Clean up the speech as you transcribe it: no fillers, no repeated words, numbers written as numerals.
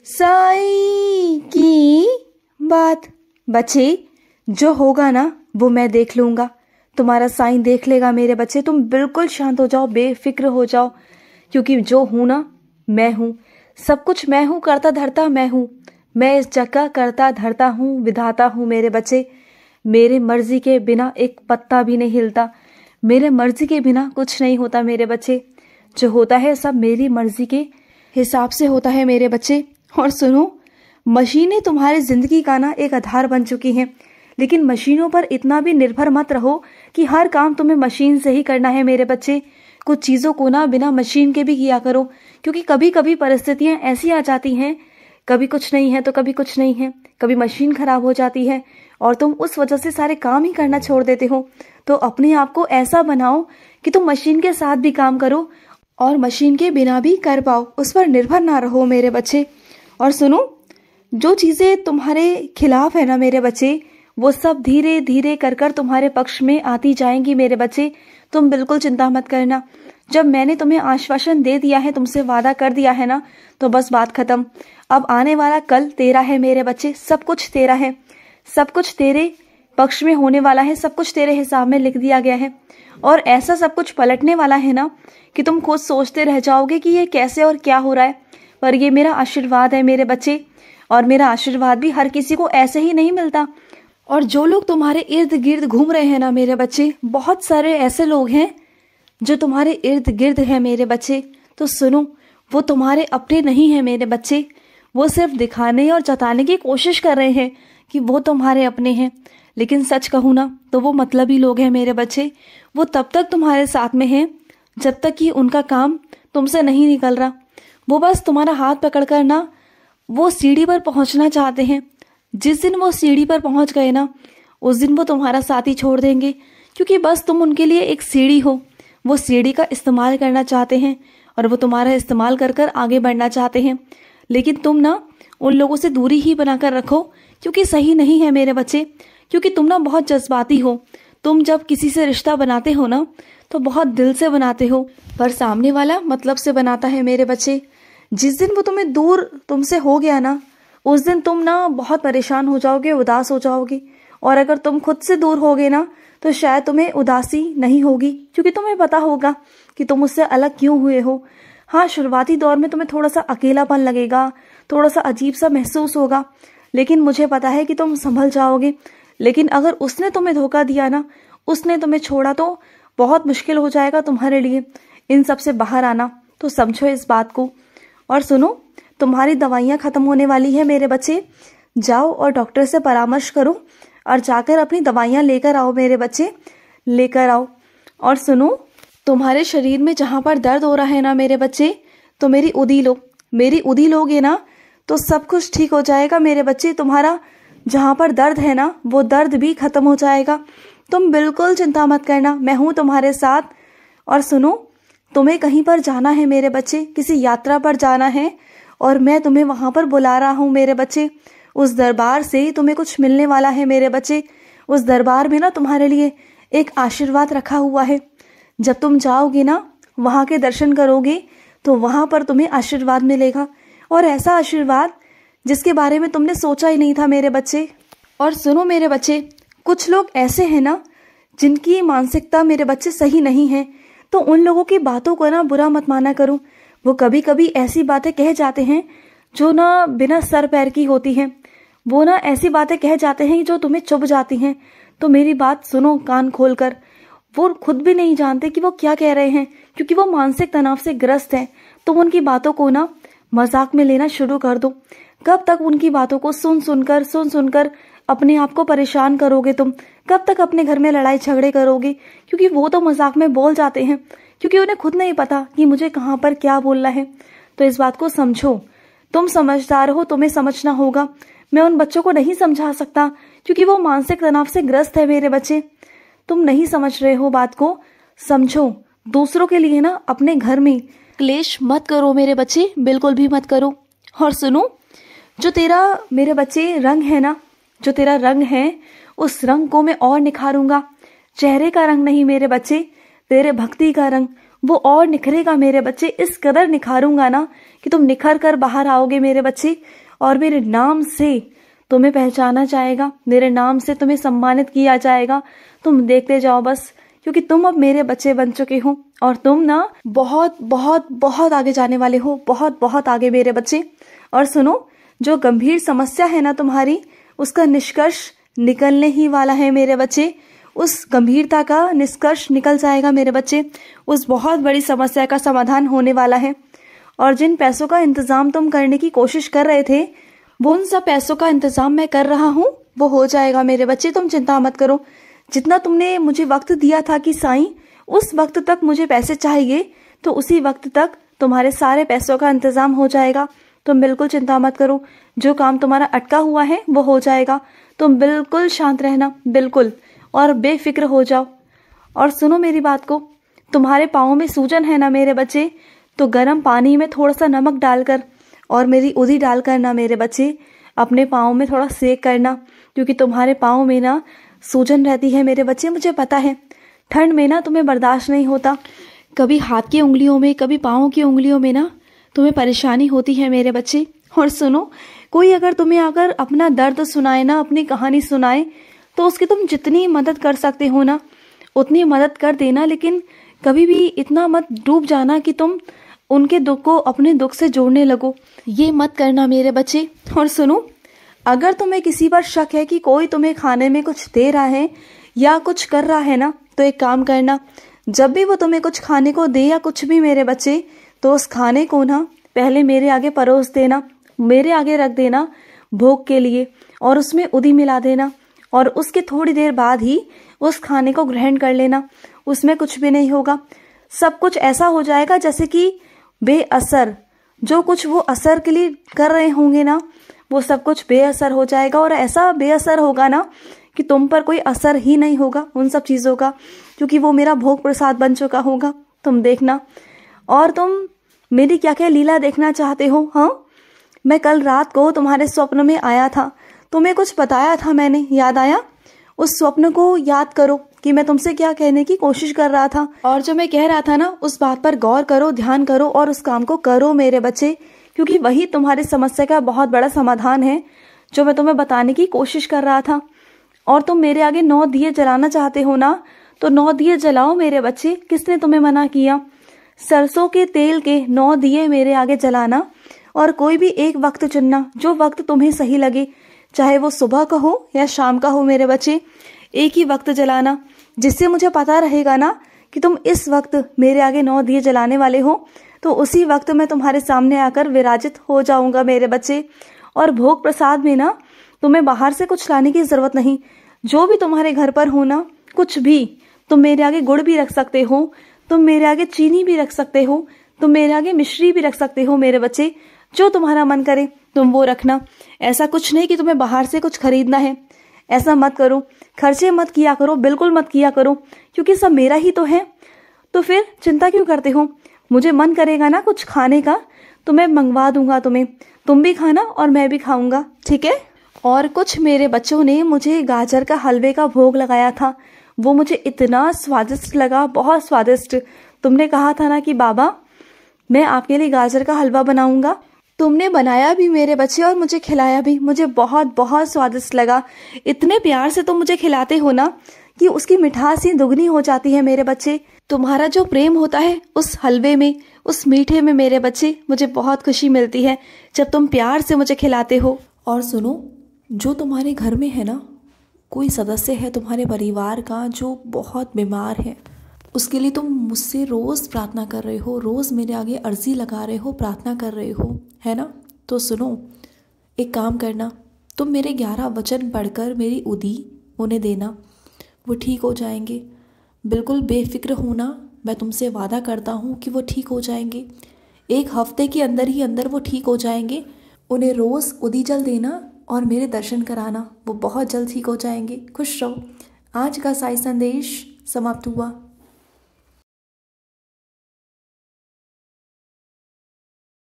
साईं की बात। बच्चे, जो होगा ना वो मैं देख लूंगा, तुम्हारा साईं देख लेगा मेरे बच्चे। तुम बिल्कुल शांत हो जाओ, बेफिक्र हो जाओ, क्योंकि जो हूं ना मैं हूं, सब कुछ मैं हूं, करता धरता मैं हूं। मैं इस जग का करता धरता हूं, विधाता हूं मेरे बच्चे। मेरे मर्जी के बिना एक पत्ता भी नहीं हिलता, मेरे मर्जी के बिना कुछ नहीं होता मेरे बच्चे। जो होता है सब मेरी मर्जी के हिसाब से होता है मेरे बच्चे। और सुनो, मशीनें तुम्हारी जिंदगी का ना एक आधार बन चुकी हैं, लेकिन मशीनों पर इतना भी निर्भर मत रहो कि हर काम तुम्हें मशीन से ही करना है मेरे बच्चे। कुछ चीज़ों को ना बिना मशीन के भी किया करो, क्योंकि कभी कभी परिस्थितियां ऐसी आ जाती हैं, कभी कुछ नहीं है तो कभी कुछ नहीं है, कभी मशीन खराब हो जाती है और तुम उस वजह से सारे काम ही करना छोड़ देते हो। तो अपने आप को ऐसा बनाओ कि तुम मशीन के साथ भी काम करो और मशीन के बिना भी कर पाओ, उस पर निर्भर ना रहो मेरे बच्चे। और सुनो, जो चीज़ें तुम्हारे खिलाफ है ना मेरे बच्चे, वो सब धीरे धीरे कर कर तुम्हारे पक्ष में आती जाएंगी मेरे बच्चे। तुम बिल्कुल चिंता मत करना। जब मैंने तुम्हें आश्वासन दे दिया है, तुमसे वादा कर दिया है ना, तो बस बात खत्म। अब आने वाला कल तेरा है मेरे बच्चे, सब कुछ तेरा है, सब कुछ तेरे पक्ष में होने वाला है, सब कुछ तेरे हिसाब में लिख दिया गया है। और ऐसा सब कुछ पलटने वाला है ना कि तुम खुद सोचते रह जाओगे कि ये कैसे और क्या हो रहा है। पर ये मेरा आशीर्वाद है मेरे बच्चे, और मेरा आशीर्वाद भी हर किसी को ऐसे ही नहीं मिलता। और जो लोग तुम्हारे इर्द गिर्द घूम रहे हैं ना मेरे बच्चे, बहुत सारे ऐसे लोग हैं जो तुम्हारे इर्द गिर्द हैं मेरे बच्चे। तो सुनो, वो तुम्हारे अपने नहीं हैं मेरे बच्चे, वो सिर्फ दिखाने और जताने की कोशिश कर रहे हैं कि वो तुम्हारे अपने हैं। लेकिन सच कहूँ ना तो वो मतलबी लोग हैं मेरे बच्चे। वो तब तक तुम्हारे साथ में हैं जब तक कि उनका काम तुमसे नहीं निकल रहा। वो बस तुम्हारा हाथ पकड़कर ना वो सीढ़ी पर पहुंचना चाहते हैं। जिस दिन वो सीढ़ी पर पहुंच गए ना, उस दिन वो तुम्हारा साथी छोड़ देंगे, क्योंकि बस तुम उनके लिए एक सीढ़ी हो। वो सीढ़ी का इस्तेमाल करना चाहते हैं और वो तुम्हारा इस्तेमाल कर कर आगे बढ़ना चाहते हैं। लेकिन तुम ना उन लोगों से दूरी ही बनाकर रखो, क्योंकि सही नहीं है मेरे बच्चे। क्योंकि तुम ना बहुत जज्बाती हो। तुम जब किसी से रिश्ता बनाते हो ना तो बहुत दिल से बनाते हो, पर सामने वाला मतलब से बनाता है मेरे बच्चे। जिस दिन वो तुम्हें दूर तुमसे हो गया ना, उस दिन तुम ना बहुत परेशान हो जाओगे, उदास हो जाओगे। और अगर तुम खुद से दूर होगे ना तो शायद तुम्हें उदासी नहीं होगी, क्योंकि तुम्हें पता होगा कि तुम उससे अलग क्यों हुए हो। हाँ, शुरुआती दौर में तुम्हें थोड़ा सा अकेलापन लगेगा, थोड़ा सा अजीब सा महसूस होगा, लेकिन मुझे पता है कि तुम संभल जाओगे। लेकिन अगर उसने तुम्हें धोखा दिया ना, उसने तुम्हें छोड़ा, तो बहुत मुश्किल हो जाएगा तुम्हारे लिए इन सब से बाहर आना। तो समझो इस बात को। और सुनो, तुम्हारी दवाइयाँ खत्म होने वाली है मेरे बच्चे। जाओ और डॉक्टर से परामर्श करो और जाकर अपनी दवाइयाँ लेकर आओ मेरे बच्चे, लेकर आओ। और सुनो, तुम्हारे शरीर में जहाँ पर दर्द हो रहा है ना मेरे बच्चे, तो मेरी उदी लो। मेरी उदी लोगे ना तो सब कुछ ठीक हो जाएगा मेरे बच्चे। तुम्हारा जहाँ पर दर्द है ना, वो दर्द भी खत्म हो जाएगा। तुम बिल्कुल चिंता मत करना, मैं हूँ तुम्हारे साथ। और सुनो, तुम्हें कहीं पर जाना है मेरे बच्चे, किसी यात्रा पर जाना है, और मैं तुम्हें वहां पर बुला रहा हूँ मेरे बच्चे। उस दरबार से तुम्हें कुछ मिलने वाला है मेरे बच्चे। उस दरबार में ना तुम्हारे लिए एक आशीर्वाद रखा हुआ है। जब तुम जाओगे ना, वहां के दर्शन करोगे, तो वहां पर तुम्हें आशीर्वाद मिलेगा, और ऐसा आशीर्वाद जिसके बारे में तुमने सोचा ही नहीं था मेरे बच्चे। और सुनो मेरे बच्चे, कुछ लोग ऐसे हैं ना जिनकी मानसिकता मेरे बच्चे सही नहीं है, तो उन लोगों की बातों को ना बुरा मत माना करो। वो कभी कभी ऐसी बातें कह जाते हैं जो ना बिना सर पैर की होती हैं। वो ना ऐसी बातें कह जाते हैं जो तुम्हें चुभ जाती हैं। तो मेरी बात सुनो कान खोलकर। वो खुद भी नहीं जानते कि वो क्या कह रहे हैं, क्योंकि वो मानसिक तनाव से ग्रस्त हैं। तुम उनकी बातों को ना मजाक में लेना शुरू कर दो। कब तक उनकी बातों को सुन सुनकर अपने आप को परेशान करोगे तुम? कब तक अपने घर में लड़ाई झगड़े करोगे? क्योंकि वो तो मजाक में बोल जाते हैं, क्योंकि उन्हें खुद नहीं पता कि मुझे कहाँ पर क्या बोलना है। तो इस बात को समझो। तुम समझदार हो, तुम्हें समझना होगा। मैं उन बच्चों को नहीं समझा सकता, क्योंकि वो मानसिक तनाव से ग्रस्त है मेरे बच्चे। तुम नहीं समझ रहे हो बात को, समझो। दूसरों के लिए ना अपने घर में क्लेश मत करो मेरे बच्चे, बिल्कुल भी मत करो। और सुनो, जो तेरा मेरे बच्चे रंग है ना, जो तेरा रंग है, उस रंग को मैं और निखारूंगा। चेहरे का रंग नहीं मेरे बच्चे, तेरे भक्ति का रंग, वो और निखरेगा मेरे बच्चे। इस कदर निखारूंगा ना कि तुम निखर कर बाहर आओगे मेरे बच्चे, और मेरे नाम से तुम्हें पहचाना जाएगा, मेरे नाम से तुम्हें सम्मानित किया जाएगा। तुम देखते जाओ बस, क्योंकि तुम अब मेरे बच्चे बन चुके हो और तुम ना बहुत बहुत बहुत आगे जाने वाले हो, बहुत बहुत आगे मेरे बच्चे। और सुनो, जो गंभीर समस्या है ना तुम्हारी, उसका निष्कर्ष निकलने ही वाला है मेरे बच्चे। उस गंभीरता का निष्कर्ष निकल जाएगा मेरे बच्चे। उस बहुत बड़ी समस्या का समाधान होने वाला है। और जिन पैसों का इंतजाम तुम करने की कोशिश कर रहे थे, वो उन सब पैसों का इंतजाम मैं कर रहा हूँ, वो हो जाएगा मेरे बच्चे। तुम चिंता मत करो। जितना तुमने मुझे वक्त दिया था कि साईं उस वक्त तक मुझे पैसे चाहिए, तो उसी वक्त तक तुम्हारे सारे पैसों का इंतजाम हो जाएगा। तुम बिल्कुल चिंता मत करो। जो काम तुम्हारा अटका हुआ है वो हो जाएगा। तुम बिल्कुल शांत रहना, बिल्कुल, और बेफिक्र हो जाओ। और सुनो मेरी बात को, तुम्हारे पाँव में सूजन है ना मेरे बच्चे, तो गर्म पानी में थोड़ा सा नमक डालकर और मेरी उधी डालकर ना मेरे बच्चे अपने पाँव में थोड़ा सेक करना, क्योंकि तुम्हारे पाँव में ना सूजन रहती है मेरे बच्चे। मुझे पता है ठंड में ना तुम्हें बर्दाश्त नहीं होता, कभी हाथ की उंगलियों में, कभी पाँव की उंगलियों में ना तुम्हें परेशानी होती है मेरे बच्चे। और सुनो, कोई अगर तुम्हें अगर अपना दर्द सुनाए ना, अपनी कहानी सुनाए, तो उसकी तुम जितनी मदद कर सकते हो ना उतनी मदद कर देना, लेकिन कभी भी इतना मत डूब जाना कि तुम उनके दुख को अपने दुख से जोड़ने लगो। ये मत करना मेरे बच्चे। और सुनो, अगर तुम्हें किसी पर शक है कि कोई तुम्हें खाने में कुछ दे रहा है या कुछ कर रहा है ना, तो एक काम करना, जब भी वो तुम्हें कुछ खाने को दे या कुछ भी मेरे बच्चे, तो उस खाने को ना पहले मेरे आगे परोस देना, मेरे आगे रख देना भोग के लिए, और उसमें उदी मिला देना, और उसके थोड़ी देर बाद ही उस खाने को ग्रहण कर लेना। उसमें कुछ भी नहीं होगा, सब कुछ ऐसा हो जाएगा जैसे कि बेअसर, जो कुछ वो असर के लिए कर रहे होंगे ना, वो सब कुछ बेअसर हो जाएगा। और ऐसा बेअसर होगा ना कि तुम पर कोई असर ही नहीं होगा उन सब चीज़ों का, क्योंकि वो मेरा भोग प्रसाद बन चुका होगा। तुम देखना। और तुम मेरी क्या क्या लीला देखना चाहते हो? हाँ, मैं कल रात को तुम्हारे स्वप्न में आया था, तुम्हें कुछ बताया था मैंने, याद आया? उस स्वप्न को याद करो कि मैं तुमसे क्या कहने की कोशिश कर रहा था, और जो मैं कह रहा था ना उस बात पर गौर करो, ध्यान करो और उस काम को करो मेरे बच्चे, क्योंकि वही तुम्हारी समस्या का बहुत बड़ा समाधान है जो मैं तुम्हें बताने की कोशिश कर रहा था। और तुम मेरे आगे 9 दिए जलाना चाहते हो ना, तो 9 दिए जलाओ मेरे बच्चे। किसने तुम्हें मना किया? सरसों के तेल के 9 दिए मेरे आगे जलाना, और कोई भी एक वक्त चुनना जो वक्त तुम्हें सही लगे, चाहे वो सुबह का हो या शाम का हो मेरे बच्चे। एक ही वक्त जलाना, जिससे मुझे पता रहेगा ना कि तुम इस वक्त मेरे आगे 9 दिए जलाने वाले हो, तो उसी वक्त मैं तुम्हारे सामने आकर विराजित हो जाऊंगा मेरे बच्चे। और भोग प्रसाद में ना तुम्हें बाहर से कुछ लाने की जरूरत नहीं। जो भी तुम्हारे घर पर हो ना, कुछ भी, तुम मेरे आगे गुड़ भी रख सकते हो, तुम मेरे आगे चीनी भी रख सकते हो, तुम मेरे आगे मिश्री भी रख सकते हो मेरे बच्चे। जो तुम्हारा मन करे तुम वो रखना। ऐसा कुछ नहीं कि तुम्हें बाहर से कुछ खरीदना है, ऐसा मत करो। खर्चे मत किया करो, बिल्कुल मत किया करो, क्योंकि सब मेरा ही तो है। तो फिर चिंता क्यों करते हो? मुझे मन करेगा ना कुछ खाने का, तो मैं मंगवा दूंगा तुम्हें, तुम भी खाना और मैं भी खाऊंगा, ठीक है? और कुछ मेरे बच्चों ने मुझे गाजर का हलवे का भोग लगाया था, वो मुझे इतना स्वादिष्ट लगा, बहुत स्वादिष्ट। तुमने कहा था ना कि बाबा मैं आपके लिए गाजर का हलवा बनाऊंगा, तुमने बनाया भी मेरे बच्चे और मुझे खिलाया भी। मुझे बहुत बहुत स्वादिष्ट लगा। इतने प्यार से तुम मुझे खिलाते हो ना कि उसकी मिठास ही दुगनी हो जाती है मेरे बच्चे। तुम्हारा जो प्रेम होता है उस हलवे में, उस मीठे में मेरे बच्चे, मुझे बहुत खुशी मिलती है जब तुम प्यार से मुझे खिलाते हो। और सुनो, जो तुम्हारे घर में है ना, कोई सदस्य है तुम्हारे परिवार का जो बहुत बीमार है, उसके लिए तुम मुझसे रोज़ प्रार्थना कर रहे हो, रोज़ मेरे आगे अर्जी लगा रहे हो, प्रार्थना कर रहे हो, है ना? तो सुनो, एक काम करना, तुम मेरे 11 वचन पढ़कर मेरी उदी उन्हें देना, वो ठीक हो जाएंगे। बिल्कुल बेफिक्र होना, मैं तुमसे वादा करता हूँ कि वो ठीक हो जाएंगे। 1 हफ्ते के अंदर ही अंदर वो ठीक हो जाएंगे। उन्हें रोज़ उदी जल देना और मेरे दर्शन कराना, वो बहुत जल्द ठीक हो जाएंगे। खुश रहो। आज का साई संदेश समाप्त हुआ।